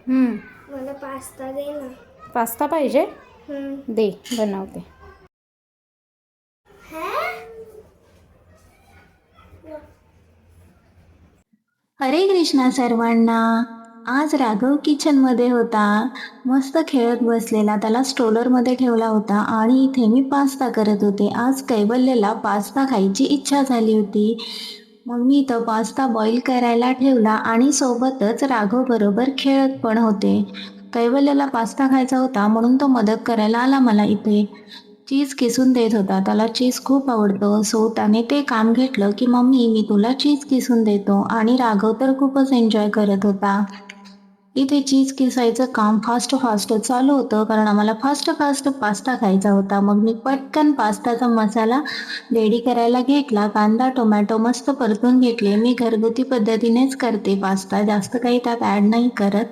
हम्म, मला पास्ता दे ना. पास्ता पाहिजे? हम्म. दे, बनवते. हरे कृष्णा सर्वांना. आज राघव किचनमध्ये होता. मस्त खेळत बसलेला. त्याला स्ट्रोलरमध्ये ठेवला होता आणि इथे मी पास्ता करत होते. आज कैवल्यला पास्ता खायची इच्छा झाली होती. मग मी इथं पास्ता बॉईल करायला ठेवला आणि सोबतच राघव बरोबर खेळत पण होते. कैवल्यला पास्ता खायचा होता म्हणून तो मदत करायला आला मला इथे. चीज किसून देत होता. त्याला चीज खूप आवडतं. सो त्याने ते काम घेतलं की मम्मी मी तुला चीज किसून देतो. आणि राघव तर खूपच एन्जॉय करत होता. इथे चीज किसायचं काम फास्ट फास्ट चालू होतं कारण आम्हाला फास्ट फास्ट पास्ता खायचा होता. मग मी पटकन पास्ताचा मसाला रेडी करायला घेतला. कांदा टोमॅटो मस्त परतून घेतले. मी घरगुती पद्धतीनेच करते पास्ता, जास्त काही त्यात ॲड नाही करत.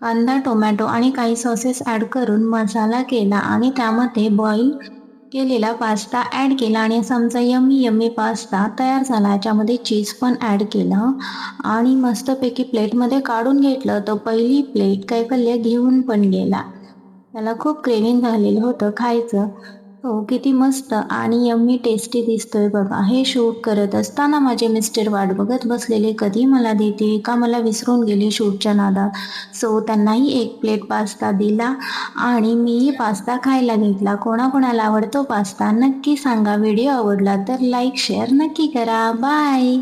कांदा टोमॅटो आणि काही सॉसेस ॲड करून मसाला केला आणि त्यामध्ये बॉईल केलेला पास्ता ॲड केला आणि असा आमचा यम्मी यम्मी पास्ता तयार झाला. याच्यामध्ये चीज पण ॲड केलं आणि मस्तपैकी प्लेटमध्ये काढून घेतलं. तर पहिली प्लेट कैवल्य घेऊन पण गेला. त्याला खूप क्रेविंग झालेलं होतं खायचं. हो, किती मस्त आणि यम्मी टेस्टी दिसतोय बघा. हे शूट करत असताना माझे मिस्टर वाट बघत बसलेले, कधी मला देते का मला विसरून गेले शूटच्या नादात. सो त्यांनाही एक प्लेट पास्ता दिला आणि मीही पास्ता खायला घेतला. कोणाकोणाला आवडतो पास्ता नक्की सांगा. व्हिडिओ आवडला तर लाईक शेअर नक्की करा. बाय.